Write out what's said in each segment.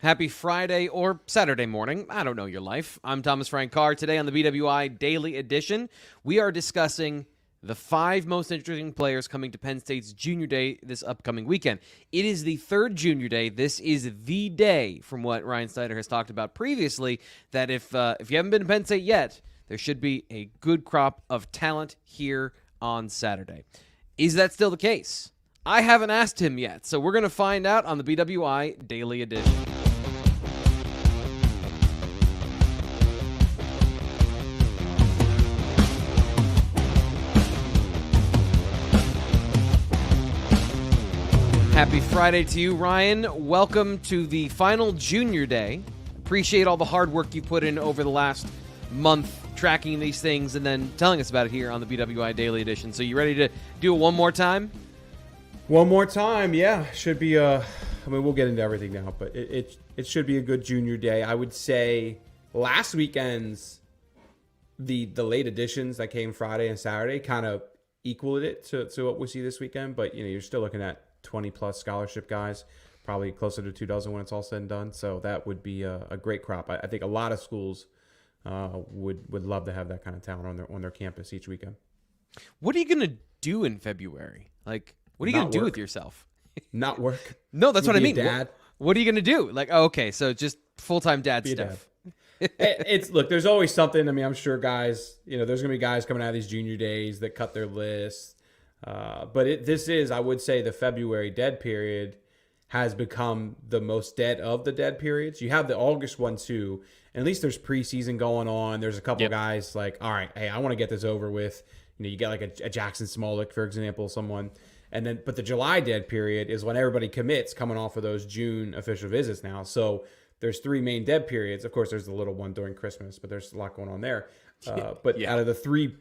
Happy Friday or Saturday morning. I don't know your life. I'm Thomas Frank Carr. Today on the BWI Daily Edition, we are discussing the 5 most interesting players coming to Penn State's Junior Day this upcoming weekend. It is the third Junior Day. This is the day, from what Ryan Snyder has talked about previously, that if you haven't been to Penn State yet, there should be a good crop of talent here on Saturday. Is that still the case? I haven't asked him yet, so we're going to find out on the BWI Daily Edition. Happy Friday to you, Ryan. Welcome to the final Junior Day. Appreciate all the hard work you put in over the last month tracking these things and then telling us about it here on the BWI Daily Edition. So you ready to do it one more time? One more time, yeah. Should be we'll get into everything now, but it should be a good Junior Day. I would say last weekend's the late editions that came Friday and Saturday kind of equaled it to what we see this weekend, but you're still looking at 20 plus scholarship guys, probably closer to 24 when it's all said and done. So that would be a great crop. I think a lot of schools would love to have that kind of talent on their campus each weekend. What are you gonna do in February? Like, what are you gonna do with yourself? Not work. No, that's what I mean. Dad. What are you gonna do? Like, oh, okay, so just full-time dad Be a stuff. Look, there's always something. I mean, I'm sure guys, there's gonna be guys coming out of these Junior Days that cut their lists. But this is, I would say, the February dead period has become the most dead of the dead periods. You have the August one too, and at least there's preseason going on. There's a couple guys like, all right, hey, I want to get this over with. You get like a Jackson Smolik, for example, someone. And then, but the July dead period is when everybody commits coming off of those June official visits now. So there's 3 main dead periods. Of course, there's the little one during Christmas, but there's a lot going on there. But out of the three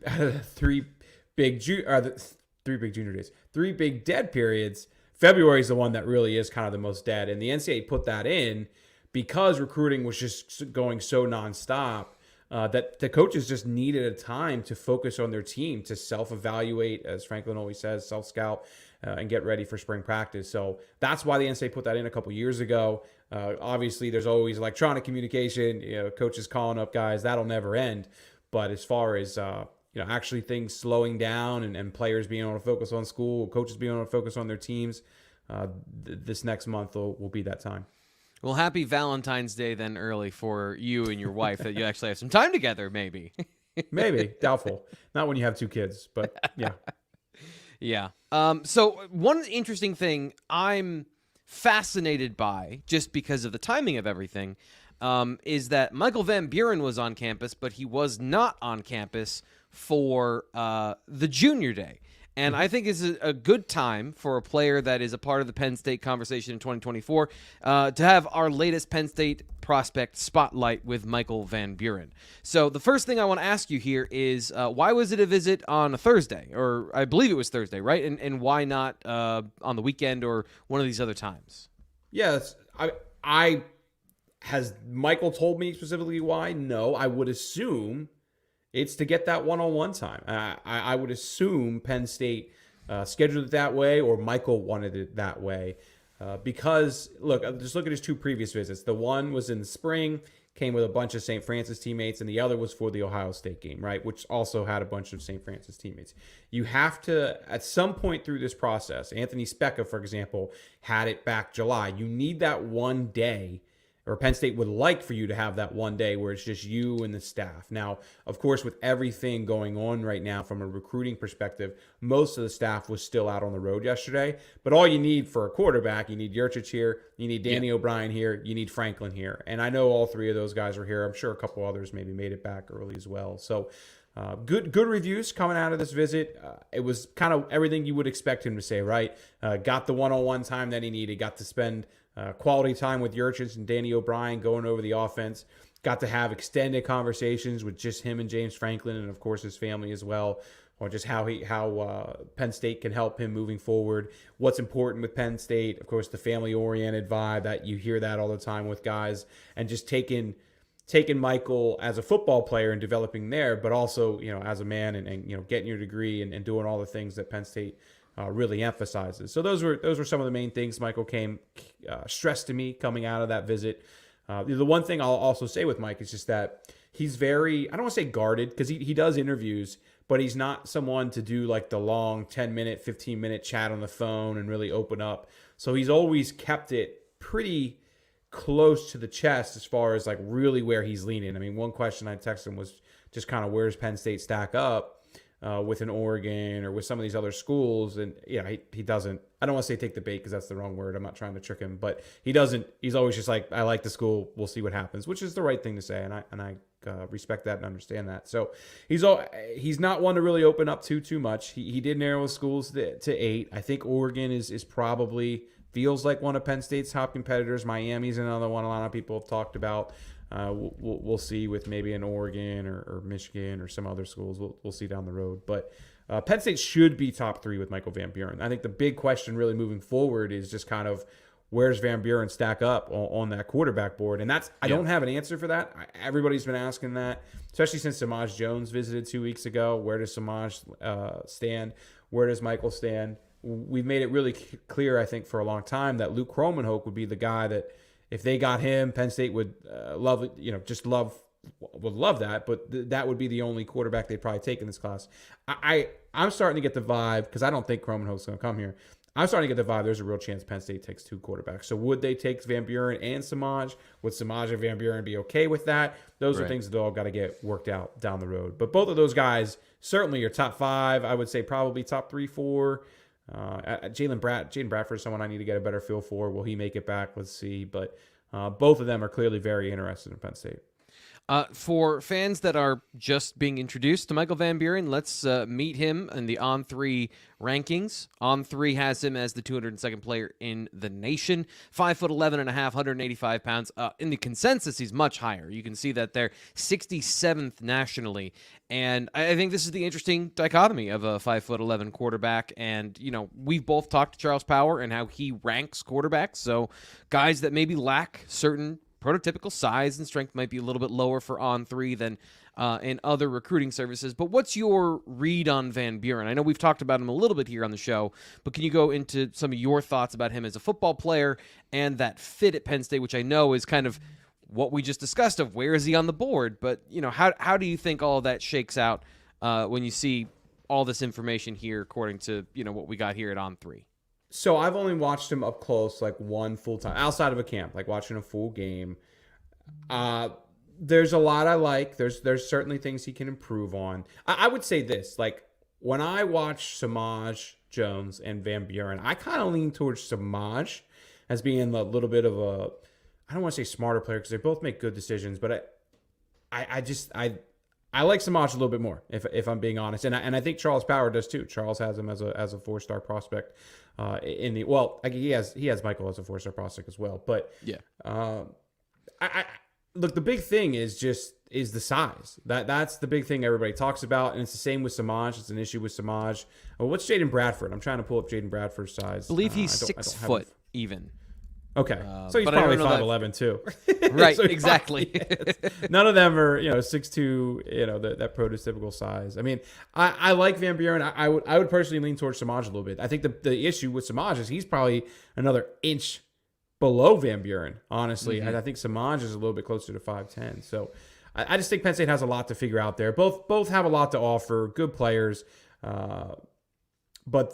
big Junior Days, 3 big dead periods, February is the one that really is kind of the most dead. And the NCAA put that in because recruiting was just going so nonstop that the coaches just needed a time to focus on their team, to self-evaluate, as Franklin always says, self-scout, and get ready for spring practice. So that's why the NCAA put that in a couple years ago. Obviously, there's always electronic communication, coaches calling up guys. That'll never end. But as far as actually things slowing down and players being able to focus on school, coaches being able to focus on their teams, this next month will be that time. Well, happy Valentine's Day then early for you and your wife that you actually have some time together, maybe. Maybe. Doubtful. Not when you have 2 kids, but yeah. Yeah. So one interesting thing I'm fascinated by, just because of the timing of everything, is that Michael Van Buren was on campus, but he was not on campus for the Junior Day. And I think it's a good time for a player that is a part of the Penn State conversation in 2024 to have our latest Penn State prospect spotlight with Michael Van Buren. So the first thing I want to ask you here is why was it a visit on a Thursday? Or I believe it was Thursday, right? And why not on the weekend or one of these other times? Yes. I has Michael told me specifically why? No, I would assume it's to get that one-on-one time. I would assume Penn State scheduled it that way, or Michael wanted it that way. Because, just look at his 2 previous visits. The one was in the spring, came with a bunch of St. Francis teammates, and the other was for the Ohio State game, right, which also had a bunch of St. Francis teammates. You have to, at some point through this process, Anthony Specca, for example, had it back July. You need that one day, or Penn State would like for you to have that one day where it's just you and the staff. Now, of course, with everything going on right now from a recruiting perspective, most of the staff was still out on the road yesterday. But all you need for a quarterback, you need Yurchich here, you need Danny O'Brien here, you need Franklin here. And I know all 3 of those guys are here. I'm sure a couple others maybe made it back early as well. So good reviews coming out of this visit. It was kind of everything you would expect him to say, right? Got the one-on-one time that he needed, got to spend quality time with Yurchich and Danny O'Brien going over the offense. Got to have extended conversations with just him and James Franklin, and of course his family as well, or just how Penn State can help him moving forward. What's important with Penn State, of course, the family-oriented vibe that you hear that all the time with guys, and just taking Michael as a football player and developing there, but also as a man and getting your degree and doing all the things that Penn State really emphasizes. So those were some of the main things Michael came stressed to me coming out of that visit. The one thing I'll also say with Mike is just that he's very, I don't want to say guarded, because he does interviews, but he's not someone to do like the long 10-minute, 15-minute chat on the phone and really open up. So he's always kept it pretty close to the chest as far as like really where he's leaning. I mean, one question I texted him was just kind of where's Penn State stack up with an Oregon or with some of these other schools. And he doesn't, I don't want to say take the bait because that's the wrong word. I'm not trying to trick him, but he's always just like, I like the school. We'll see what happens, which is the right thing to say. And I respect that and understand that. So he's not one to really open up too much. He did narrow his schools to 8. I think Oregon is probably feels like one of Penn State's top competitors. Miami's another one a lot of people have talked about. We'll see with maybe an Oregon or Michigan or some other schools. We'll see down the road. But Penn State should be top 3 with Michael Van Buren. I think the big question really moving forward is just kind of where's Van Buren stack up on that quarterback board? And I don't have an answer for that. Everybody's been asking that, especially since Samaj Jones visited 2 weeks ago. Where does Samaj stand? Where does Michael stand? We've made it really clear, I think, for a long time that Luke Kromenhoek would be the guy that if they got him, Penn State would love that, but that would be the only quarterback they'd probably take in this class. I'm starting to get the vibe, because I don't think Kromenhoek's going to come here. I'm starting to get the vibe there's a real chance Penn State takes 2 quarterbacks. So would they take Van Buren and Samaj? Would Samaj and Van Buren be okay with that? Those are things that all got to get worked out down the road. But both of those guys certainly are top 5. I would say probably top 3, 4. Jaden Bradford is someone I need to get a better feel for. Will he make it back? Let's see. But both of them are clearly very interested in Penn State. For fans that are just being introduced to Michael Van Buren, let's meet him in the On3 rankings. On3 has him as the 202nd player in the nation, 5'11.5", 185 pounds. In the consensus, he's much higher. You can see that they're 67th nationally. And I think this is the interesting dichotomy of a 5'11" quarterback. And, we've both talked to Charles Power and how he ranks quarterbacks. So guys that maybe lack certain prototypical size and strength might be a little bit lower for On3 than in other recruiting services. But what's your read on Van Buren? I know we've talked about him a little bit here on the show, but can you go into some of your thoughts about him as a football player and that fit at Penn State, which I know is kind of what we just discussed of where is he on the board? But, how do you think all of that shakes out when you see all this information here according to, what we got here at On3? So I've only watched him up close, like one full time, outside of a camp, like watching a full game. There's a lot I like. There's certainly things he can improve on. I would say this, like when I watch Samaj Jones and Van Buren, I kind of lean towards Samaj as being a little bit of a, I don't want to say smarter player because they both make good decisions, but I like Samaj a little bit more, if I'm being honest, and I think Charles Power does too. Charles has him as a 4-star prospect. He has Michael as a 4-star prospect as well. But yeah, look, the big thing is the size. That's the big thing everybody talks about, and it's the same with Samaj. It's an issue with Samaj. What's Jaden Bradford? I'm trying to pull up Jaden Bradford's size. I believe he's 6 foot even. Okay, so he's probably 5'11" too. Right, so exactly. None of them are 6'2", that prototypical size. I mean, I like Van Buren. I would personally lean towards Samaj a little bit. I think the issue with Samaj is he's probably another inch below Van Buren. Honestly, I think Samaj is a little bit closer to 5'10". So I just think Penn State has a lot to figure out there. Both have a lot to offer. Good players, but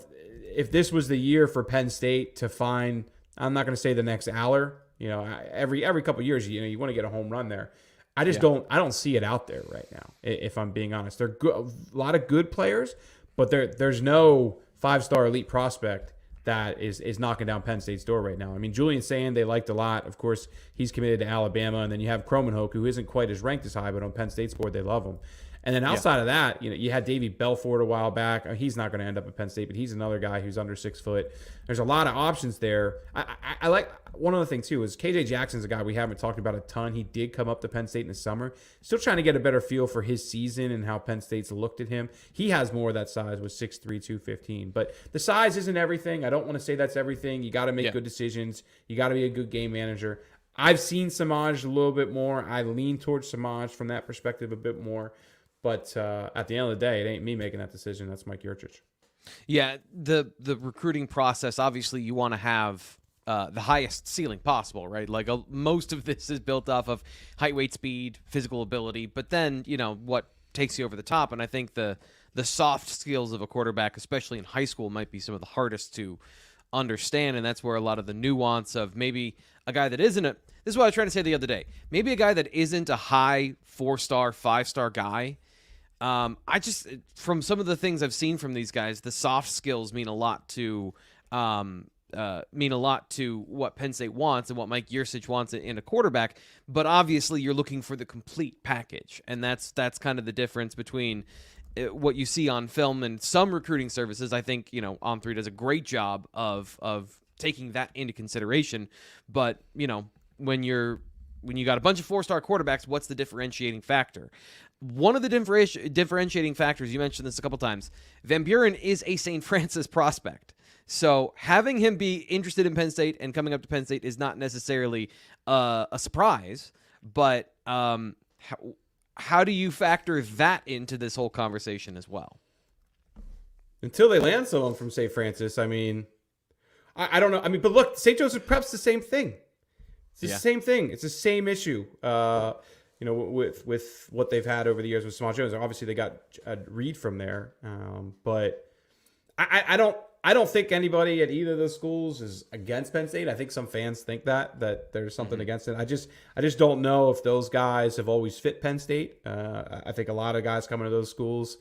if this was the year for Penn State to find, I'm not going to say the next Aller. Every couple of years, you want to get a home run there. I just don't see it out there right now. If I'm being honest, they're good, a lot of good players, but there's no 5-star elite prospect that is knocking down Penn State's door right now. I mean, Julian Sand, they liked a lot. Of course, he's committed to Alabama, and then you have Kromenhoek, who isn't quite as ranked as high, but on Penn State's board, they love him. And then outside of that, you had Davey Belfort a while back. He's not going to end up at Penn State, but he's another guy who's under 6 foot. There's a lot of options there. I like one other thing too is KJ Jackson's a guy we haven't talked about a ton. He did come up to Penn State in the summer. Still trying to get a better feel for his season and how Penn State's looked at him. He has more of that size with 6'3", 215. But the size isn't everything. I don't want to say that's everything. You got to make good decisions. You got to be a good game manager. I've seen Samaj a little bit more. I lean towards Samaj from that perspective a bit more. But at the end of the day, it ain't me making that decision. That's Mike Yurchich. Yeah, the recruiting process, obviously you want to have the highest ceiling possible, right? Like most of this is built off of height, weight, speed, physical ability, but then, what takes you over the top. And I think the soft skills of a quarterback, especially in high school, might be some of the hardest to understand. And that's where a lot of the nuance of maybe a guy that isn't this is what I was trying to say the other day. Maybe a guy that isn't a high 4-star, 5-star guy. I just, from some of the things I've seen from these guys, the soft skills mean a lot to what Penn State wants and what Mike Yurcich wants in a quarterback. But obviously, you're looking for the complete package, and that's kind of the difference between what you see on film and some recruiting services. I think On3 does a great job of taking that into consideration. But when you got a bunch of 4-star quarterbacks, what's the differentiating factor? One of the differentiating factors, you mentioned this a couple times, Van Buren is a St. Francis prospect. So having him be interested in Penn State and coming up to Penn State is not necessarily a surprise, but how do you factor that into this whole conversation as well? Until they land someone from St. Francis, I mean, I don't know. I mean, but look, St. Joseph Prep's the same thing. It's the same thing. It's the same issue. With what they've had over the years with Samaj Jones. Obviously, they got a read from there, but I don't think anybody at either of those schools is against Penn State. I think some fans think that there's something against it. I just don't know if those guys have always fit Penn State. I think a lot of guys coming to those schools,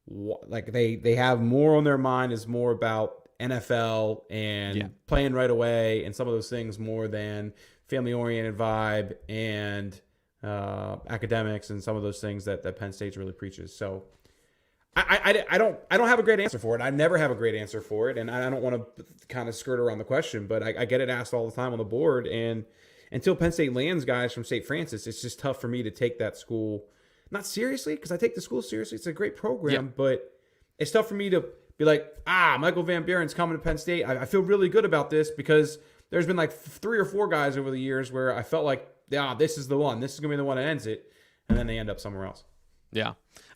like they have more on their mind is more about NFL and playing right away and some of those things more than family oriented vibe and academics and some of those things that Penn State really preaches. So I don't have a great answer for it. I never have a great answer for it, and I don't want to kind of skirt around the question, but I get it asked all the time on the board. And until Penn State lands guys from St. Francis, it's just tough for me to take that school not seriously, because I take the school seriously. It's a great program, but it's tough for me to be like, Michael Van Buren's coming to Penn State. I feel really good about this because there's been like 3 or 4 guys over the years where I felt like, this is the one. This is going to be the one that ends it. And then they end up somewhere else. Yeah.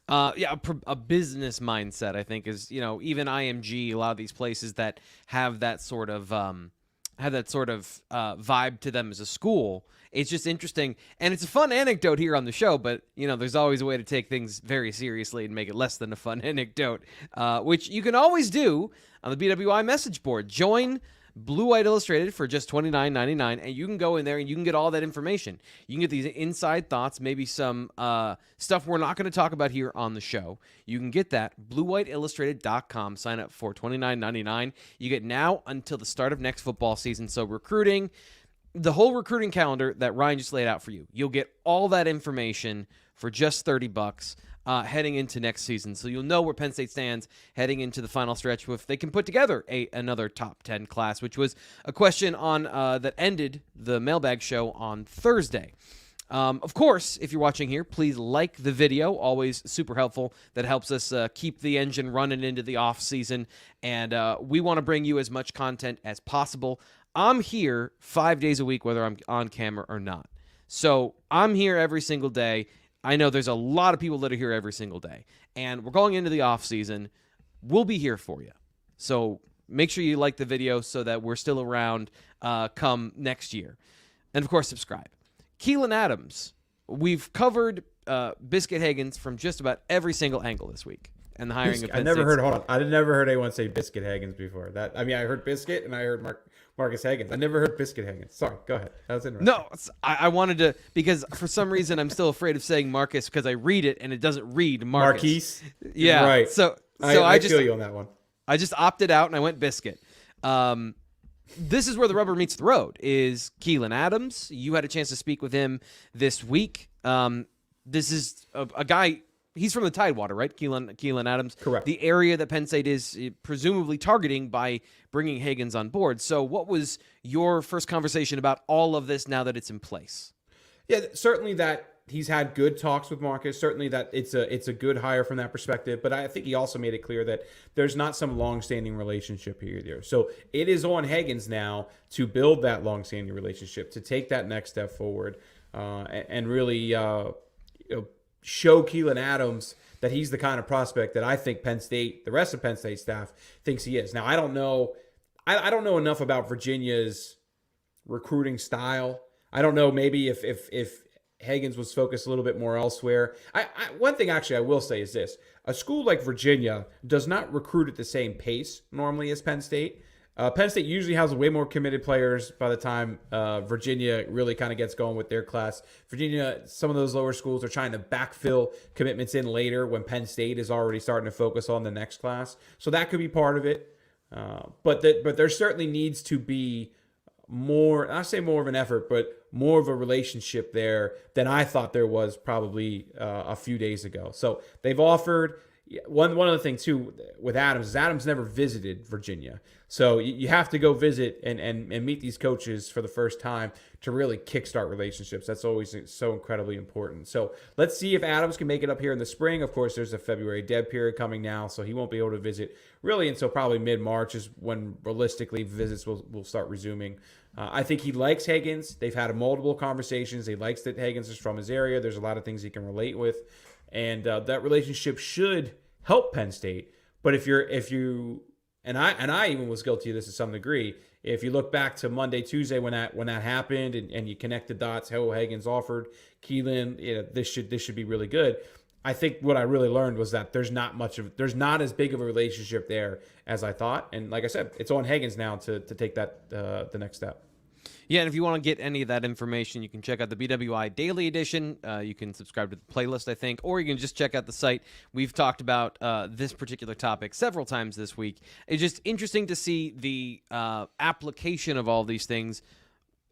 A business mindset, I think, is, even IMG, a lot of these places that have that sort of vibe to them as a school. It's just interesting. And it's a fun anecdote here on the show, but, there's always a way to take things very seriously and make it less than a fun anecdote, which you can always do on the BWI message board. Join Blue White Illustrated for just $29.99, and you can go in there and you can get all that information. You can get these inside thoughts, maybe some stuff we're not going to talk about here on the show. You can get that, bluewhiteillustrated.com. Sign up for $29.99. You get now until the start of next football season. So recruiting, the whole recruiting calendar that Ryan just laid out for you, you'll get all that information for just $30. Heading into next season. So you'll know where Penn State stands heading into the final stretch if they can put together another top 10 class, which was a question on that ended the mailbag show on Thursday. Of course, if you're watching here, please like the video. Always super helpful. That helps us keep the engine running into the off season. And we want to bring you as much content as possible. I'm here 5 days a week, whether I'm on camera or not. So I'm here every single day. I know there's a lot of people that are here every single day, and we're going into the off season. We'll be here for you. So make sure you like the video so that we're still around come next year. And of course, subscribe. Keylen Adams. We've covered Biscuit Hagans from just about every single angle this week. And the hiring of Penn State. I never heard anyone say Biscuit Hagans before. I heard Biscuit and I heard Marques Hagans. I never heard Biscuit Hagans. Sorry, go ahead. That was interesting. No, I wanted to, because for some reason I'm still afraid of saying Marcus because I read it and it doesn't read Marcus. Yeah. Right. So I feel you on that one. I just opted out and I went Biscuit. This is where the rubber meets the road, is Keylen Adams. You had a chance to speak with him this week. This is a guy... He's from the Tidewater, right? Keylen Adams. Correct. The area that Penn State is presumably targeting by bringing Hagans on board. So what was your first conversation about all of this now that it's in place? Yeah, certainly that he's had good talks with Marcus. Certainly that it's a good hire from that perspective. But I think he also made it clear that there's not some long-standing relationship here there. So it is on Hagans now to build that long-standing relationship, to take that next step forward, and really show Keylen Adams that he's the kind of prospect that I think Penn State, the rest of Penn State staff, thinks he is. Now, I don't know. I don't know enough about Virginia's recruiting style. I don't know maybe if Hagans was focused a little bit more elsewhere. One thing actually I will say is this. A school like Virginia does not recruit at the same pace normally as Penn State. Penn State usually has way more committed players by the time Virginia really kind of gets going with their class. Virginia, some of those lower schools are trying to backfill commitments in later when Penn State is already starting to focus on the next class. So that could be part of it. But there certainly needs to be more, I say more of an effort, but more of a relationship there than I thought there was probably a few days ago. So they've offered. One other thing too with Adams is Adams never visited Virginia, so you have to go visit and meet these coaches for the first time to really kickstart relationships. That's always so incredibly important. So let's see if Adams can make it up here in the spring. Of course, there's a February dead period coming now, so he won't be able to visit really until probably mid-March is when realistically visits will start resuming. I think he likes Hagans. They've had multiple conversations. He likes that Hagans is from his area. There's a lot of things he can relate with. And that relationship should help Penn State. But if you and I even was guilty of this to some degree. If you look back to Monday, Tuesday when that happened, and you connect the dots, how Hagans offered Keylen, this should be really good. I think what I really learned was that there's not as big of a relationship there as I thought. And like I said, it's on Hagans now to take that the next step. Yeah, and if you want to get any of that information, you can check out the BWI Daily Edition. You can subscribe to the playlist, I think, or you can just check out the site. We've talked about this particular topic several times this week. It's just interesting to see the application of all these things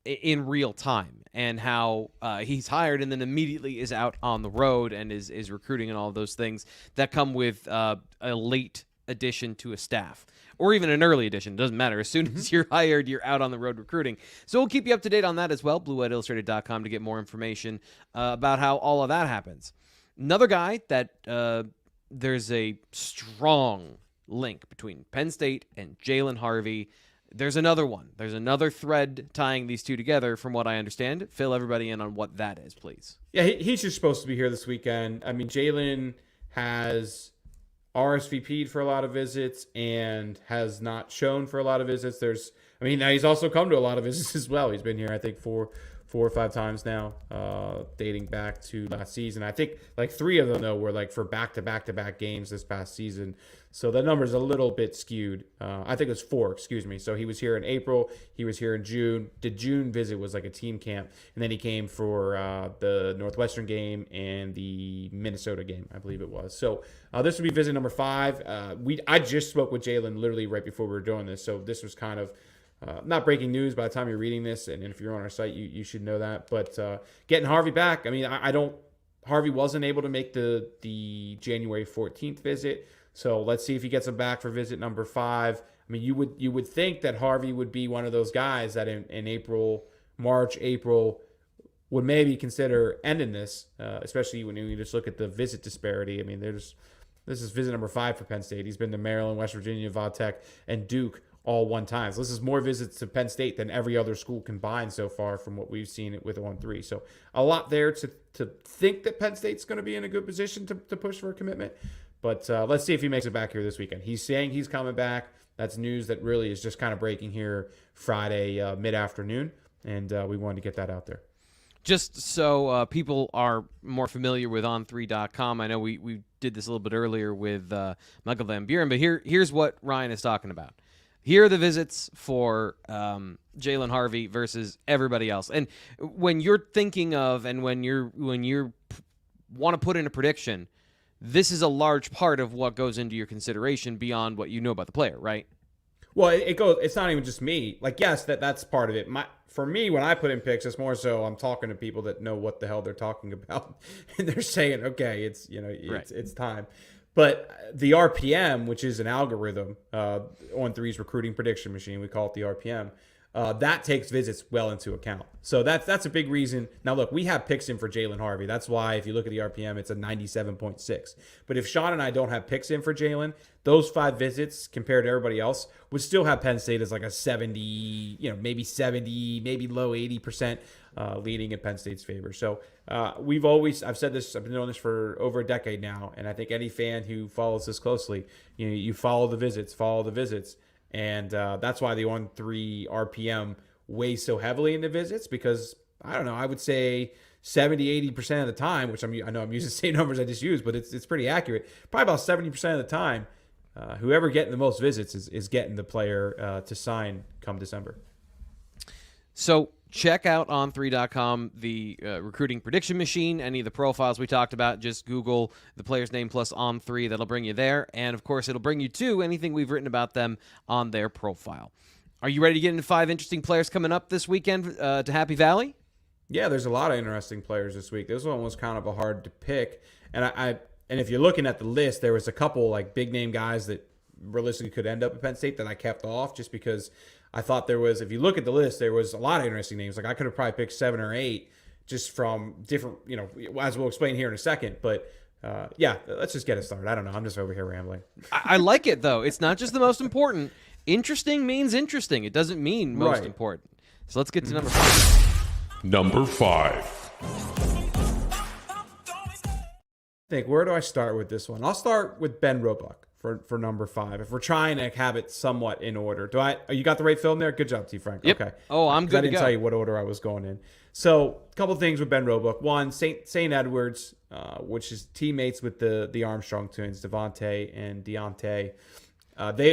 in real time and how he's hired and then immediately is out on the road and is recruiting and all of those things that come with a late addition to a staff. Or even an early edition. Doesn't matter. As soon as you're hired, you're out on the road recruiting. So we'll keep you up to date on that as well. BlueWhiteIllustrated.com to get more information about how all of that happens. Another guy that there's a strong link between Penn State and Jalen Harvey. There's another one. There's another thread tying these two together from what I understand. Fill everybody in on what that is, please. Yeah, he's just supposed to be here this weekend. I mean, Jalen has RSVP'd for a lot of visits and has not shown for a lot of visits. Now he's also come to a lot of visits as well. He's been here, I think, four or five times now, dating back to last season. I think like 3 of them, though, were like for back-to-back games this past season. So that number's a little bit skewed. I think it was 4, excuse me. So he was here in April. He was here in June. The June visit was like a team camp. And then he came for the Northwestern game and the Minnesota game, I believe it was. So this would be visit number 5. I just spoke with Jalen literally right before we were doing this. So this was kind of not breaking news by the time you're reading this. And if you're on our site, you should know that. But getting Harvey back, I mean, Harvey wasn't able to make the January 14th visit. So let's see if he gets him back for visit number 5. I mean, you would think that Harvey would be one of those guys that in March, April, would maybe consider ending this, especially when you just look at the visit disparity. I mean, this is visit number 5 for Penn State. He's been to Maryland, West Virginia, Vatech, and Duke all one time. So this is more visits to Penn State than every other school combined so far from what we've seen with On3. So a lot there to think that Penn State's going to be in a good position to push for a commitment. But let's see if he makes it back here this weekend. He's saying he's coming back. That's news that really is just kind of breaking here Friday mid-afternoon, and we wanted to get that out there. Just so people are more familiar with On3.com, I know we did this a little bit earlier with Michael Van Buren, but here's what Ryan is talking about. Here are the visits for Jalen Harvey versus everybody else. And when you're thinking of and when you want to put in a prediction, this is a large part of what goes into your consideration beyond what you know about the player, right? Well, it's not even just me. Like, yes, that's part of it. For me, when I put in picks, it's more so I'm talking to people that know what the hell they're talking about, and they're saying, okay, it's time. But the RPM, which is an algorithm, On3's recruiting prediction machine, we call it the RPM. that takes visits well into account. So that's a big reason. Now, look, we have picks in for Jalen Harvey. That's why if you look at the RPM, it's a 97.6. But if Sean and I don't have picks in for Jalen, those 5 visits compared to everybody else would still have Penn State as like a 70, maybe 70, maybe low 80% leading in Penn State's favor. So I've said this, I've been doing this for over a decade now, and I think any fan who follows this closely, you follow the visits. And that's why the On3 RPM weighs so heavily into visits, because I don't know, I would say 70-80% of the time, which I know I'm using the same numbers I just used, but it's pretty accurate. Probably about 70% of the time, whoever getting the most visits is getting the player to sign come December. So check out on3.com, the recruiting prediction machine. Any of the profiles we talked about, just Google the player's name plus On3. That'll bring you there. And, of course, it'll bring you to anything we've written about them on their profile. Are you ready to get into 5 interesting players coming up this weekend to Happy Valley? Yeah, there's a lot of interesting players this week. This one was kind of a hard to pick. And and if you're looking at the list, there was a couple like big name guys that realistically could end up at Penn State that I kept off just because I thought there was, if you look at the list, there was a lot of interesting names. Like I could have probably picked 7 or 8 just from different, as we'll explain here in a second. But yeah, let's just get it started. I don't know. I'm just over here rambling. I like it, though. It's not just the most important. Interesting means interesting. It doesn't mean most important. So let's get to number 5. Number 5. Where do I start with this one? I'll start with Ben Roebuck for number 5. If we're trying to have it somewhat in order. You got the right film there? Good job, T. Frank. Yep. Okay. Oh, I'm good I didn't tell you what order I was going in. So a couple things with Ben Roebuck. One, St. Edwards, which is teammates with the Armstrong twins, Devontae and Deontay.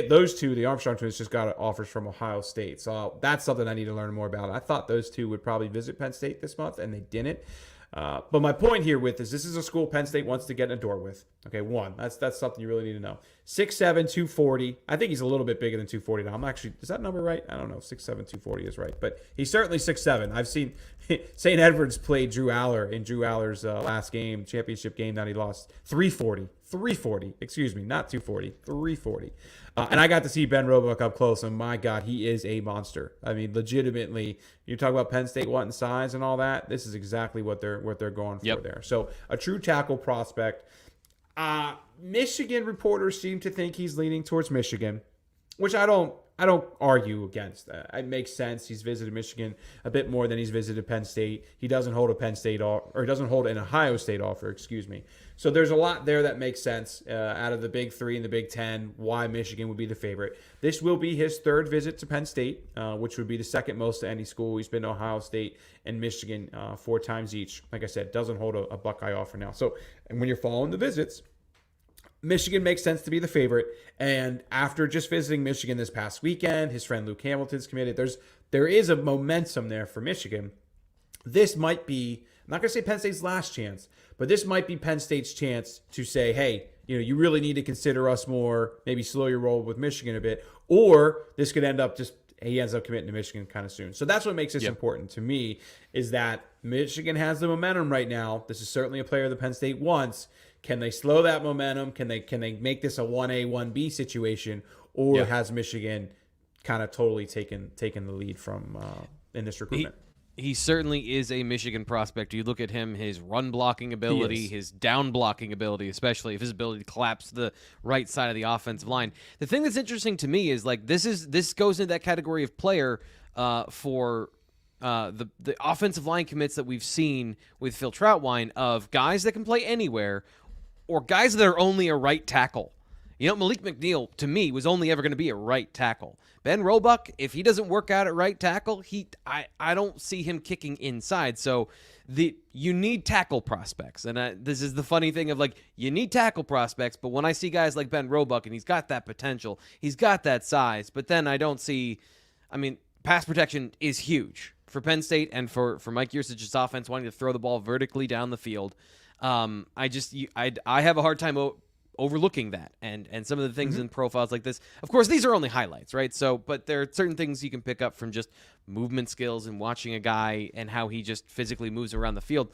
Those two, the Armstrong twins, just got offers from Ohio State. So that's something I need to learn more about. I thought those two would probably visit Penn State this month, and they didn't. But my point here with this is a school Penn State wants to get in a door with. Okay, one, that's something you really need to know. 6'7", 240. I think he's a little bit bigger than 240 now. I'm actually, is that number right? I don't know. 6'7", 240 is right. But he's certainly 6'7". I've seen St. Edwards play Drew Aller in Drew Aller's last game, championship game that he lost. 340, excuse me, not 240, 340. And I got to see Ben Roebuck up close, and my God, he is a monster. I mean, legitimately, you talk about Penn State wanting size and all that. This is exactly what they're going for there. So a true tackle prospect. Michigan reporters seem to think he's leaning towards Michigan, which I don't argue against. It makes sense. He's visited Michigan a bit more than he's visited Penn State. He doesn't hold a Penn State or he doesn't hold an Ohio State offer, excuse me. So there's a lot there that makes sense out of the Big 3 and the Big 10, why Michigan would be the favorite. This will be his 3rd visit to Penn State, which would be the 2nd most to any school. He's been to Ohio State and Michigan 4 times each. Like I said, doesn't hold a Buckeye offer now. So, and when you're following the visits, Michigan makes sense to be the favorite. And after just visiting Michigan this past weekend, his friend Luke Hamilton's committed. There is a momentum there for Michigan. This might be, I'm not going to say Penn State's last chance, but this might be Penn State's chance to say, hey, you really need to consider us more, maybe slow your roll with Michigan a bit, or this could end up just, he ends up committing to Michigan kind of soon. So that's what makes this important to me, is that Michigan has the momentum right now. This is certainly a player that Penn State wants. Can they slow that momentum? Can they make this a 1A, 1B situation? Or has Michigan kind of totally taken the lead from in this recruitment? He certainly is a Michigan prospect. You look at him, his run blocking ability, his down blocking ability, especially if his ability to collapse the right side of the offensive line. The thing that's interesting to me is like this goes into that category of player for the offensive line commits that we've seen with Phil Troutwine, of guys that can play anywhere or guys that are only a right tackle. Malik McNeil, to me, was only ever going to be a right tackle. Ben Roebuck, if he doesn't work out at right tackle, I don't see him kicking inside. So you need tackle prospects. And this is the funny thing of, like, you need tackle prospects, but when I see guys like Ben Roebuck, and he's got that potential, he's got that size, but then I don't see, pass protection is huge for Penn State and for Mike Yurcich's offense wanting to throw the ball vertically down the field. I have a hard time overlooking that and some of the things in profiles like this. Of course, these are only highlights, right? So, but there are certain things you can pick up from just movement skills and watching a guy and how he just physically moves around the field.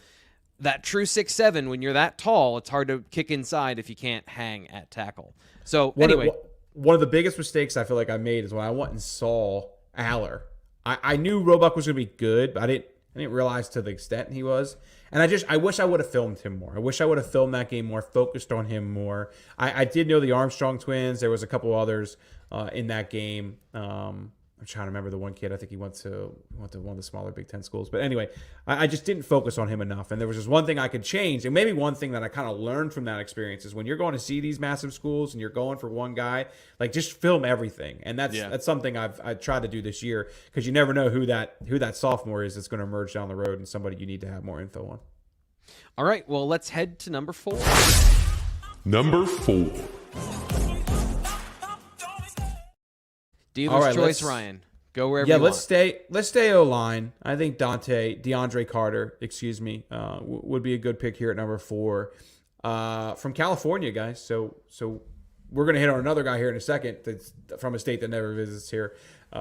That true 6'7", when you're that tall, it's hard to kick inside if you can't hang at tackle. So One of the biggest mistakes I feel like I made is when I went and saw Aller. I knew Roebuck was going to be good, but I didn't realize to the extent he was. And I wish I would have filmed him more. I wish I would have filmed that game more, focused on him more. I did know the Armstrong twins. There was a couple others in that game. I'm trying to remember the one kid. I think he went to one of the smaller Big Ten schools. But anyway, I just didn't focus on him enough. And there was just one thing I could change. And maybe one thing that I kind of learned from that experience is when you're going to see these massive schools and you're going for one guy, like just film everything. And that's something I tried to do this year, because you never know who that sophomore is that's going to emerge down the road and somebody you need to have more info on. All right, well, let's head to number 4. Number 4. Dealer's choice, Ryan. Go wherever you let's want. Let's stay O-line. I think DeAndre Carter, would be a good pick here at number 4. From California, guys. So we're going to hit on another guy here in a second that's from a state that never visits here,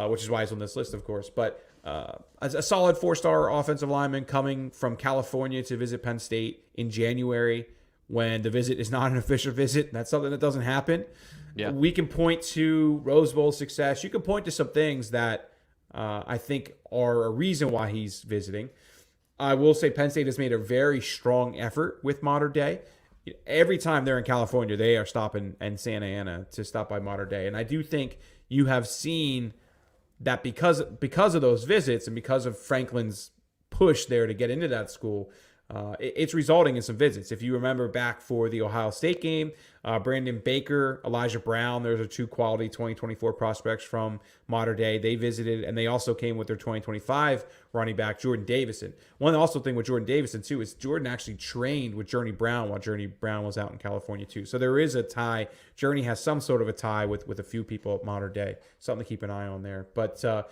which is why he's on this list, of course. But a solid 4-star offensive lineman coming from California to visit Penn State in January when the visit is not an official visit. That's something that doesn't happen. Yeah. We can point to Rose Bowl success. You can point to some things that I think are a reason why he's visiting. I will say Penn State has made a very strong effort with Mater Dei. Every time they're in California, they are stopping in Santa Ana to stop by Mater Dei. And I do think you have seen that because of those visits and because of Franklin's push there to get into that school, it's resulting in some visits. If you remember back for the Ohio State game, Brandon Baker, Elijah Brown, those are 2 quality 2024 prospects from Mater Dei. They visited, and they also came with their 2025 running back, Jordan Davison. One also thing with Jordan Davison, too, is Jordan actually trained with Journey Brown while Journey Brown was out in California, too. So there is a tie. Journey has some sort of a tie with a few people at Mater Dei. Something to keep an eye on there. But the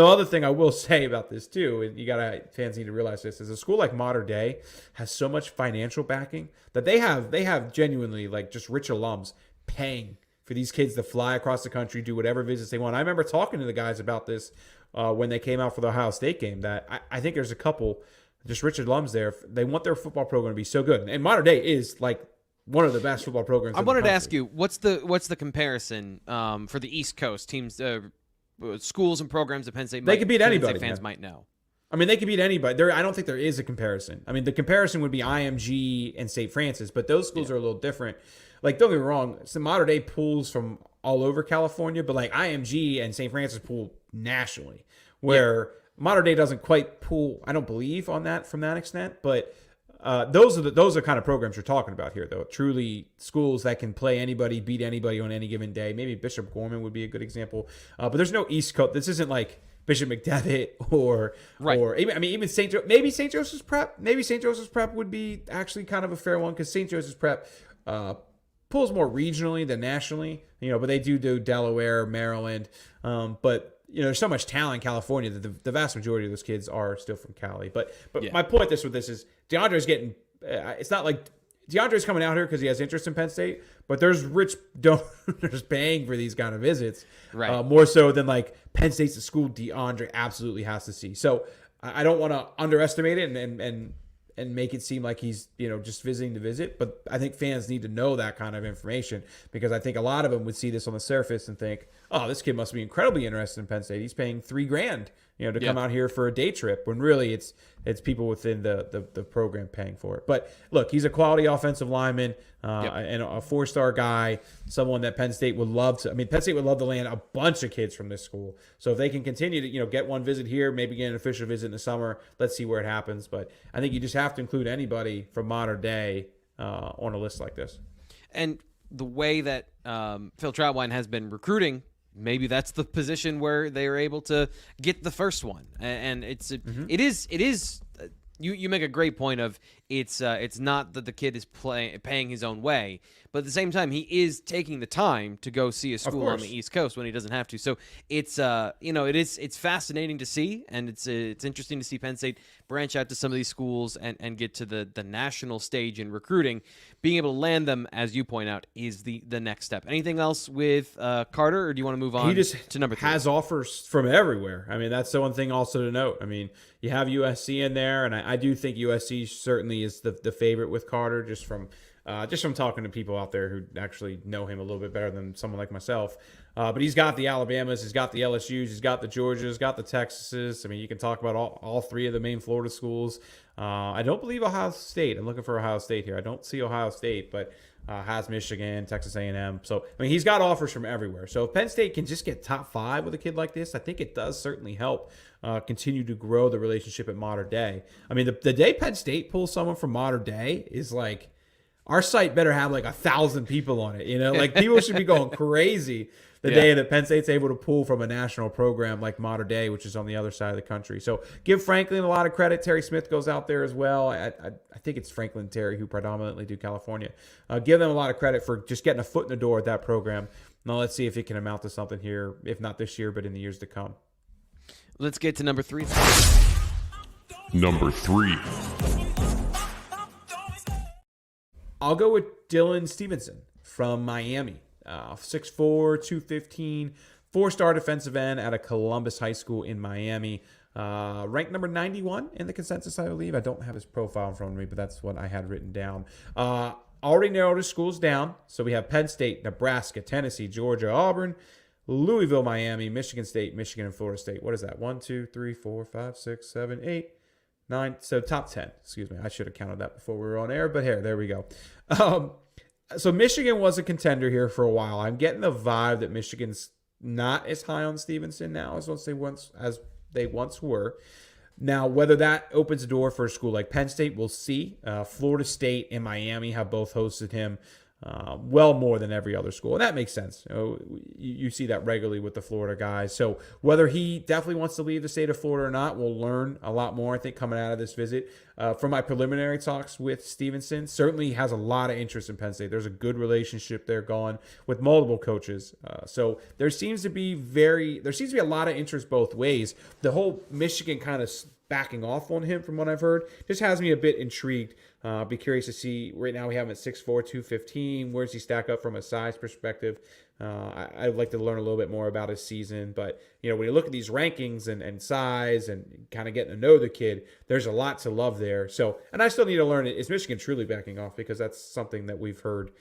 other thing I will say about this, too, and fans need to realize this, is a school like Mater Dei has so much financial backing that they have genuinely, like, just rich alums paying for these kids to fly across the country, do whatever visits they want. I remember talking to the guys about this when they came out for the Ohio State game, that I think there's a couple just rich alums there. They want their football program to be so good. And Mater Dei is like one of the best football programs. I wanted to ask you, what's the comparison for the East Coast teams, schools and programs that Penn State could beat anybody. Fans might know. I mean, they could beat anybody. I don't think there is a comparison. I mean, the comparison would be IMG and St. Francis, but those schools are a little different. Like, don't get me wrong, some Mater Dei pulls from all over California, but like IMG and St. Francis pull nationally, where Mater Dei doesn't quite pull, I don't believe, on that from that extent. But those are kind of programs you're talking about here, though. Truly schools that can play anybody, beat anybody on any given day. Maybe Bishop Gorman would be a good example. But there's no East Coast. This isn't like Bishop McDevitt or even St. Joseph's Prep. Maybe St. Joseph's Prep would be actually kind of a fair one, because St. Joseph's Prep pulls more regionally than nationally, but they do Delaware, Maryland. But there's so much talent in California that the vast majority of those kids are still from Cali. But my point with this is DeAndre's getting. It's not like DeAndre's coming out here because he has interest in Penn State, but there's rich donors paying for these kind of visits, right? More so than like Penn State's a school DeAndre absolutely has to see. So I don't want to underestimate it and make it seem like he's just visiting to visit. But I think fans need to know that kind of information, because I think a lot of them would see this on the surface and think, oh, this kid must be incredibly interested in Penn State. He's paying $3,000, to come out here for a day trip, when really it's people within the program paying for it. But look, he's a quality offensive lineman and a 4-star guy, someone that Penn State would love to. I mean, Penn State would love to land a bunch of kids from this school. So if they can continue to get one visit here, maybe get an official visit in the summer, let's see where it happens. But I think you just have to include anybody from Mater Dei on a list like this. And the way that Phil Trautwein has been recruiting, maybe that's the position where they are able to get the first one. And it is. You make a great point of it's not that the kid is paying his own way, but at the same time he is taking the time to go see a school on the East Coast when he doesn't have to. So it's it's fascinating to see, and it's interesting to see Penn State branch out to some of these schools and get to the national stage in recruiting. Being able to land them, as you point out, is the next step. Anything else with Carter, or do you want to move on to number 3? He has offers from everywhere. I mean, that's the one thing also to note. I mean, you have USC in there, and I do think USC certainly is the favorite with Carter, just from just from talking to people out there who actually know him a little bit better than someone like myself. But he's got the Alabamas, he's got the LSUs, he's got the Georgias, got the Texases. I mean, you can talk about all three of the main Florida schools. I don't believe Ohio State. I'm looking for Ohio State here. I don't see Ohio State, but has Michigan, Texas A&M. So, I mean, he's got offers from everywhere. So if Penn State can just get top 5 with a kid like this, I think it does certainly help continue to grow the relationship at Mater Dei. I mean, the day Penn State pulls someone from Mater Dei is like, our site better have like 1,000 people on it. Like people should be going crazy the day that Penn State's able to pull from a national program like Mater Dei, which is on the other side of the country. So give Franklin a lot of credit. Terry Smith goes out there as well. I think it's Franklin and Terry who predominantly do California. Give them a lot of credit for just getting a foot in the door at that program. Now let's see if it can amount to something here, if not this year, but in the years to come. Let's get to number 3. Number 3. I'll go with Dylan Stevenson from Miami. 6'4", 215, 4-star defensive end out of Columbus High School in Miami. Ranked number 91 in the consensus, I believe. I don't have his profile in front of me, but that's what I had written down. Already narrowed his schools down. So we have Penn State, Nebraska, Tennessee, Georgia, Auburn, Louisville, Miami, Michigan State, Michigan, and Florida State. What is that? 1, 2, 3, 4, 5, 6, 7, 8, 9. So top 10. Excuse me. I should have counted that before we were on air, but here, there we go. So Michigan was a contender here for a while. I'm getting the vibe that Michigan's not as high on Stevenson now as they once were. Now, whether that opens the door for a school like Penn State, we'll see. Florida State and Miami have both hosted him well more than every other school. And that makes sense. You see that regularly with the Florida guys. So whether he definitely wants to leave the state of Florida or not, we'll learn a lot more, I think, coming out of this visit. From my preliminary talks with Stevenson, certainly has a lot of interest in Penn State. There's a good relationship there going with multiple coaches. So there seems to be a lot of interest both ways. The whole Michigan kind of backing off on him, from what I've heard, just has me a bit intrigued. Be curious to see. Right now we have him at 6'4", 215. Where does he stack up from a size perspective? I'd like to learn a little bit more about his season. But, when you look at these rankings and size and kind of getting to know the kid, there's a lot to love there. So, and I still need to learn, is Michigan truly backing off? Because that's something that we've heard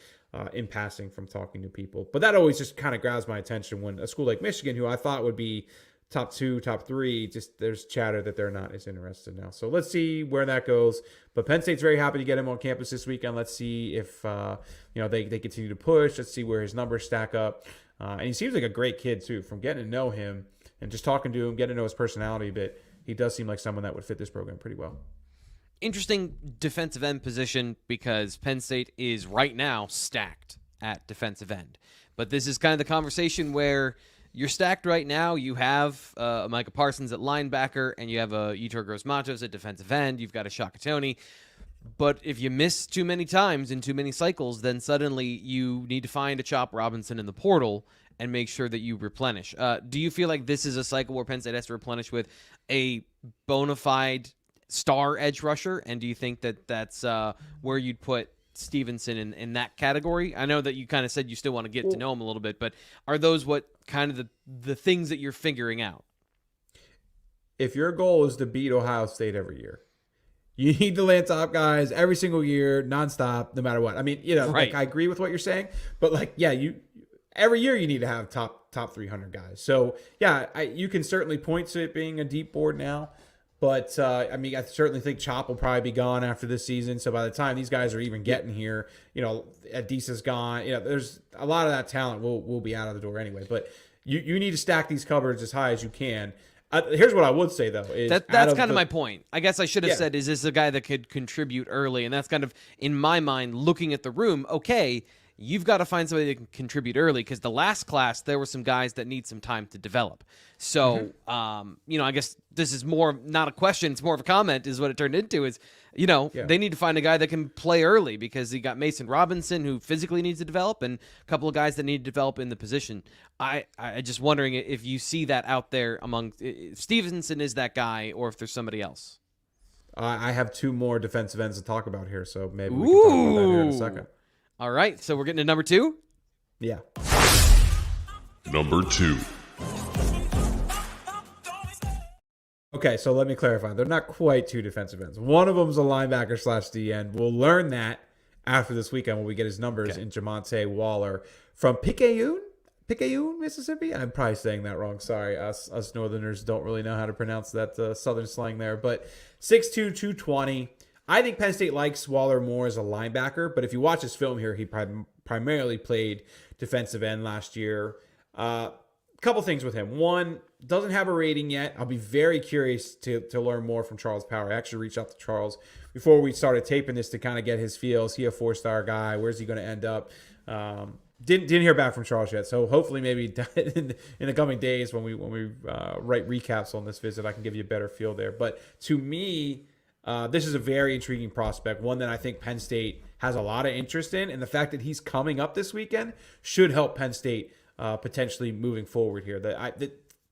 in passing from talking to people. But that always just kind of grabs my attention when a school like Michigan, who I thought would be top 2, top 3, just there's chatter that they're not as interested now. So let's see where that goes. But Penn State's very happy to get him on campus this weekend. Let's see if they continue to push. Let's see where his numbers stack up. And he seems like a great kid too. From getting to know him and just talking to him, getting to know his personality a bit, he does seem like someone that would fit this program pretty well. Interesting defensive end position because Penn State is right now stacked at defensive end. But this is kind of the conversation where you're stacked right now. You have Micah Parsons at linebacker, and you have a Yetur Gross-Matos at defensive end. You've got a Shaka Toney. But if you miss too many times in too many cycles, then suddenly you need to find a Chop Robinson in the portal and make sure that you replenish. Do you feel like this is a cycle where Penn State has to replenish with a bona fide star edge rusher? And do you think that that's where you'd put Stevenson in that category? I know that you kind of said you still want to get to know him a little bit, but are those what kind of the things that you're figuring out? If your goal is to beat Ohio State every year, you need to land top guys every single year, nonstop, no matter what. I mean, right. Like, I agree with what you're saying, but every year you need to have top 300 guys. So yeah, you can certainly point to it being a deep board now. But, I certainly think Chop will probably be gone after this season. So by the time these guys are even getting here, Adisa's gone. There's a lot of that talent will be out of the door anyway. But you need to stack these cupboards as high as you can. Here's what I would say, though. Is that's kind of my point. I guess I should have said, is this a guy that could contribute early? And that's kind of, in my mind, looking at the room, okay, you've got to find somebody that can contribute early because the last class, there were some guys that need some time to develop. So, I guess this is more not a question. It's more of a comment is what it turned into is, they need to find a guy that can play early because you got Mason Robinson who physically needs to develop and a couple of guys that need to develop in the position. I just wondering if you see that out there among if Stevenson is that guy or if there's somebody else. I have 2 more defensive ends to talk about here, so maybe we can talk about that here in a second. All right, so we're getting to number 2? Yeah. Number 2. Okay, so let me clarify. They're not quite 2 defensive ends. One of them is a linebacker / D end. We'll learn that after this weekend when we get his numbers in Jamonte Waller from Picayune, Mississippi. I'm probably saying that wrong. Sorry. Us Northerners don't really know how to pronounce that Southern slang there. But 6'2", 220. I think Penn State likes Waller more as a linebacker. But if you watch his film here, he primarily played defensive end last year. Couple things with him. One, doesn't have a rating yet. I'll be very curious to learn more from Charles Power. I actually reached out to Charles before we started taping this to kind of get his feel. Is he a 4-star guy? Where's he going to end up? Didn't hear back from Charles yet. So hopefully maybe in the coming days when we write recaps on this visit, I can give you a better feel there. But to me, this is a very intriguing prospect, one that I think Penn State has a lot of interest in. And the fact that he's coming up this weekend should help Penn State potentially moving forward here.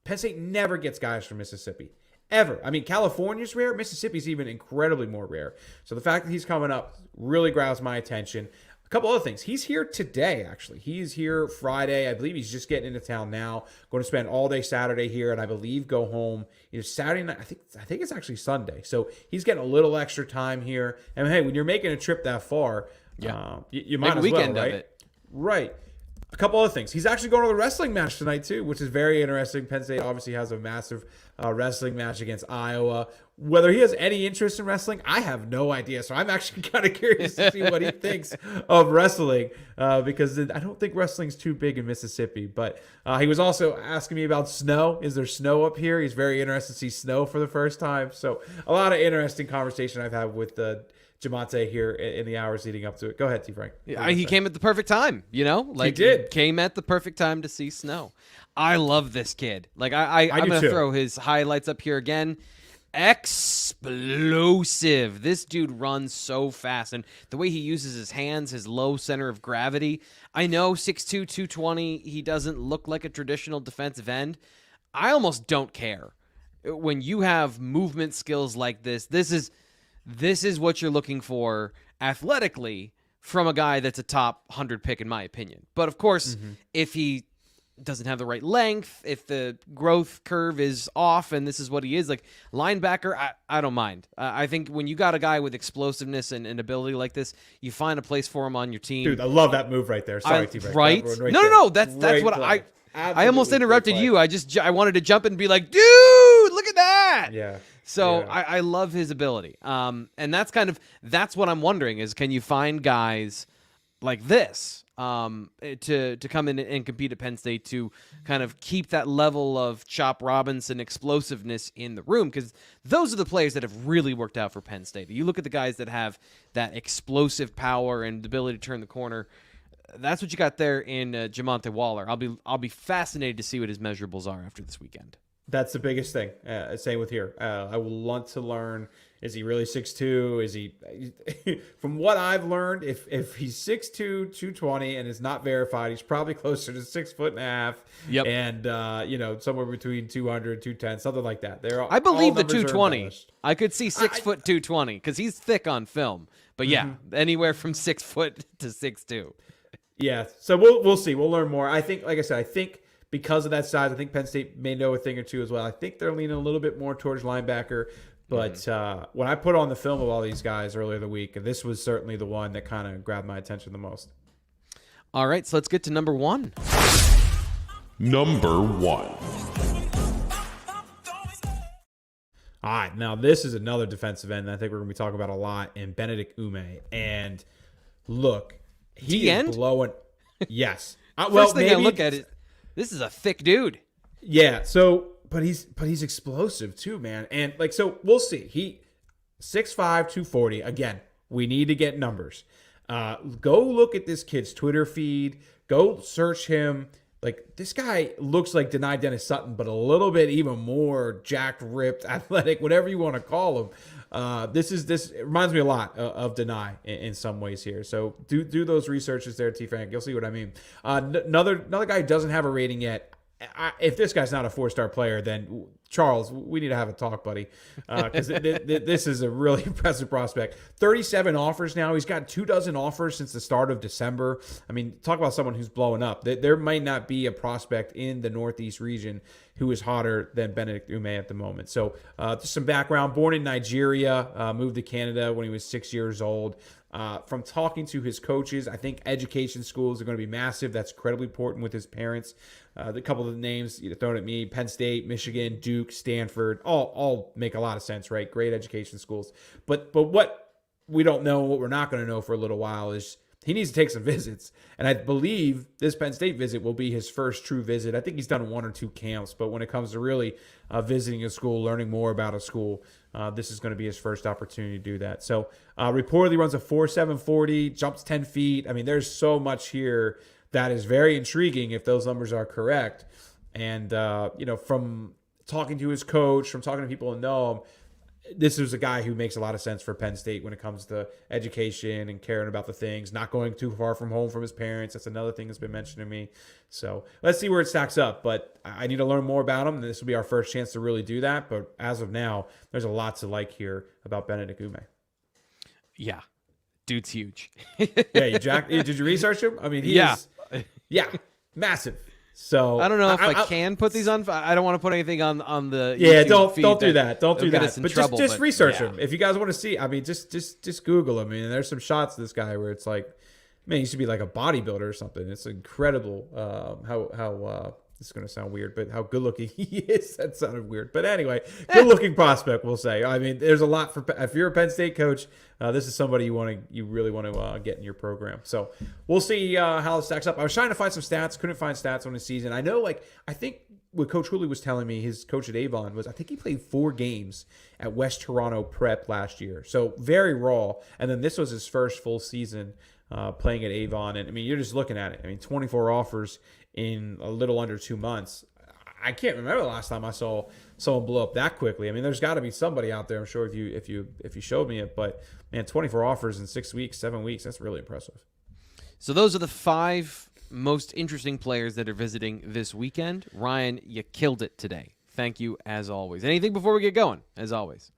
Penn State never gets guys from Mississippi, ever. I mean, California's rare. Mississippi's even incredibly more rare. So the fact that he's coming up really grabs my attention. A couple other things. He's here today, actually. He's here Friday. I believe he's just getting into town now. Going to spend all day Saturday here, and I believe go home either Saturday night. I think it's actually Sunday. So he's getting a little extra time here. And hey, when you're making a trip that far, you might as well, right? Of it. Right. A couple other things. He's actually going to the wrestling match tonight, too, which is very interesting. Penn State obviously has a massive wrestling match against Iowa. Whether he has any interest in wrestling, I have no idea. So I'm actually kind of curious to see what he thinks of wrestling because I don't think wrestling's too big in Mississippi. But he was also asking me about snow. Is there snow up here? He's very interested to see snow for the first time. So a lot of interesting conversation I've had with Jamonte here in the hours leading up to it. Go ahead, T. Frank. He came at the perfect time, you know? Like, he did. Came at the perfect time to see snow. I love this kid. Like, I'm going to throw his highlights up here again. Explosive. This dude runs so fast. And the way he uses his hands, his low center of gravity. I know 6'2", 220, he doesn't look like a traditional defensive end. I almost don't care. When you have movement skills like this is what you're looking for athletically from a guy that's a top 100 pick, in my opinion. But, of course, if he doesn't have the right length, if the growth curve is off and this is what he is, like linebacker, I don't mind. I think when you got a guy with explosiveness and ability like this, you find a place for him on your team. Dude, I love that move right there. Sorry, T-Frank. Right? No. That's what play. I almost interrupted you. I wanted to jump in and be like, dude, look at that. Yeah. So yeah. I love his ability. And that's what I'm wondering is, can you find guys like this to come in and compete at Penn State to kind of keep that level of Chop Robinson explosiveness in the room? Because those are the players that have really worked out for Penn State. You look at the guys that have that explosive power and the ability to turn the corner. That's what you got there in Jamonte Waller. I'll be fascinated to see what his measurables are after this weekend. That's the biggest thing. Same with here. I will want to learn, is he really 6'2"? Is he from what I've learned, if he's 6'2", 220 and is not verified, he's probably closer to 6'1.5". Yep. And somewhere between 200, 210, something like that. I believe the 220. I could see 6 foot 220 because he's thick on film. But yeah, anywhere from 6 foot to 6'2". Yeah. So we'll see. We'll learn more. I think, like I said, because of that size, I think Penn State may know a thing or two as well. I think they're leaning a little bit more towards linebacker. But when I put on the film of all these guys earlier in the week, this was certainly the one that kind of grabbed my attention the most. All right, so let's get to number one. Number one. All right, now this is another defensive end that I think we're going to be talking about a lot in Benedict Ume. And look, he is blowing. Yes. First thing I look at it, this is a thick dude. Yeah. So, but he's explosive too, man. And so we'll see. He 6'5", 240. Again, we need to get numbers. Go look at this kid's Twitter feed. Go search him. This guy looks like Denai Dennis Sutton, but a little bit even more jacked, ripped, athletic, whatever you want to call him. This reminds me a lot of Denai in some ways here. So do those researches there, T. Frank. You'll see what I mean. Another guy who doesn't have a rating yet. If this guy's not a 4-star player, then Charles, we need to have a talk, buddy, because this is a really impressive prospect. 37 offers now. He's got 24 offers since the start of December. I mean, talk about someone who's blowing up. There might not be a prospect in the Northeast region who is hotter than Benedict Ume at the moment. So just some background. Born in Nigeria, moved to Canada when he was 6 years old. From talking to his coaches, I think education schools are going to be massive. That's incredibly important with his parents. A couple of the names thrown at me: Penn State, Michigan, Duke, Stanford, all make a lot of sense, right? Great education schools. But what we don't know, what we're not going to know for a little while, is he needs to take some visits. And I believe this Penn State visit will be his first true visit. I think he's done 1 or 2 camps, but when it comes to really visiting a school, learning more about a school, this is going to be his first opportunity to do that. So reportedly runs a 4.7 40, jumps 10 feet. I mean, there's so much here that is very intriguing if those numbers are correct. And, from talking to his coach, from talking to people who know him, this is a guy who makes a lot of sense for Penn State when it comes to education and caring about the things, not going too far from home from his parents. That's another thing that's been mentioned to me. So let's see where it stacks up. But I need to learn more about him. This will be our first chance to really do that. But as of now, there's a lot to like here about Benedict Ume. Yeah. Dude's huge. Yeah, did you research him? I mean, yeah, massive. So I don't know if I can put these on. I don't want to put anything on the yeah. YouTube feed Don't do that. Don't do that. But trouble, just research him if you guys want to see. I mean, just Google him. I mean, there's some shots of this guy where it's like, man, he should be like a bodybuilder or something. It's incredible how this is going to sound weird, but how good looking he is. That sounded weird, but anyway, good looking prospect, we'll say. I mean, there's a lot for if you're a Penn State coach. This is somebody you really want to get in your program. So we'll see how it stacks up. I was trying to find some stats, couldn't find stats on his season. I know, I think what Coach Hooley was telling me, his coach at Avon, was I think he played 4 games at West Toronto Prep last year. So very raw. And then this was his first full season playing at Avon. And I mean, you're just looking at it. I mean, 24 offers in a little under 2 months. I can't remember the last time I saw someone blow up that quickly. I mean, there's got to be somebody out there. I'm sure if you showed me it, but man, 24 offers in 6 weeks, 7 weeks, that's really impressive. So those are the 5 most interesting players that are visiting this weekend. Ryan, you killed it today. Thank you as always. Anything before we get going? As always.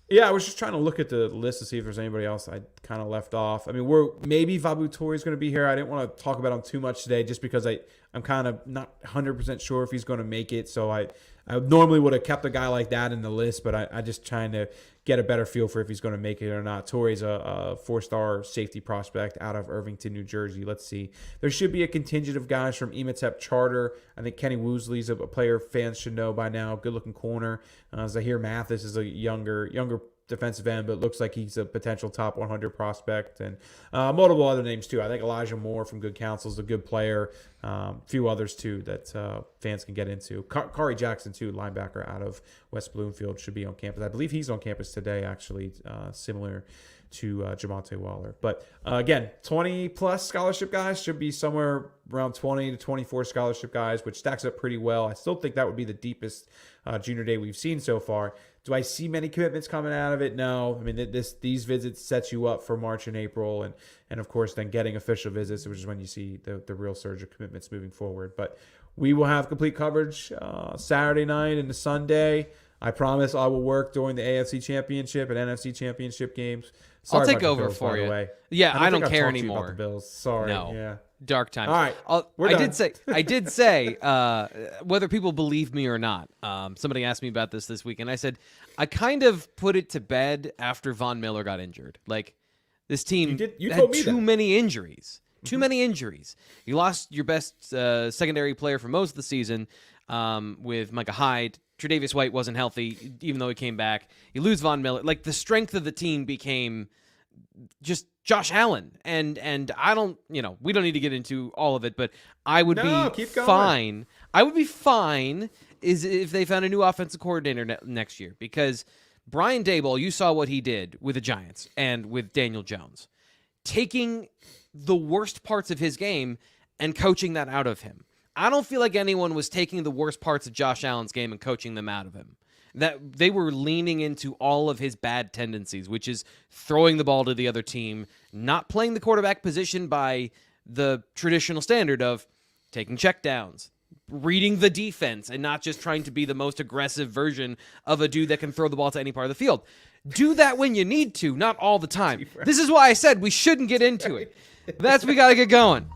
Yeah, I was just trying to look at the list to see if there's anybody else I kind of left off. I mean, maybe Vabu Tori is going to be here. I didn't want to talk about him too much today just because I'm kind of not 100% sure if he's going to make it. So I normally would have kept a guy like that in the list, but I just trying to get a better feel for if he's going to make it or not. Tori's a 4-star safety prospect out of Irvington, New Jersey. Let's see. There should be a contingent of guys from Ematep Charter. I think Kenny Woosley's a player fans should know by now. Good-looking corner. Zahir Mathis is a younger defensive end, but looks like he's a potential top 100 prospect. And multiple other names, too. I think Elijah Moore from Good Counsel is a good player. A few others, too, that fans can get into. Kari Jackson, too, linebacker out of West Bloomfield, should be on campus. I believe he's on campus today, actually, similar to Jamonte Waller. But again, 20-plus scholarship guys should be somewhere around 20 to 24 scholarship guys, which stacks up pretty well. I still think that would be the deepest junior day we've seen so far. Do I see many commitments coming out of it? No. I mean, these visits set you up for March and April, and of course, then getting official visits, which is when you see the real surge of commitments moving forward. But we will have complete coverage Saturday night and the Sunday. I promise I will work during the AFC Championship and NFC Championship games. Sorry I'll take about the over Bills, for by the you. way. Yeah, I don't think I've care talked to you about anymore. the Bills. Sorry. No. Yeah. Dark times. All right. We're I done. did say, whether people believe me or not, somebody asked me about this week, and I said, I kind of put it to bed after Von Miller got injured. Like, this team You had told me too that. many injuries. Too many injuries. You lost your best secondary player for most of the season with Micah Hyde. Tre'Davious White wasn't healthy, even though he came back. You lose Von Miller. Like, the strength of the team became just Josh Allen. And I don't, we don't need to get into all of it, but I would be fine. I would be fine if they found a new offensive coordinator next year, because Brian Daboll, you saw what he did with the Giants and with Daniel Jones, taking the worst parts of his game and coaching that out of him. I don't feel like anyone was taking the worst parts of Josh Allen's game and coaching them out of him. That they were leaning into all of his bad tendencies, which is throwing the ball to the other team, not playing the quarterback position by the traditional standard of taking checkdowns, reading the defense and not just trying to be the most aggressive version of a dude that can throw the ball to any part of the field. Do that when you need to, not all the time. This is why I said we shouldn't get into it. We got to get going.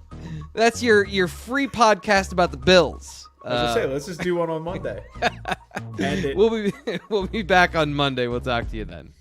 That's your free podcast about the Bills. I was gonna say, let's just do one on Monday. We'll be back on Monday. We'll talk to you then.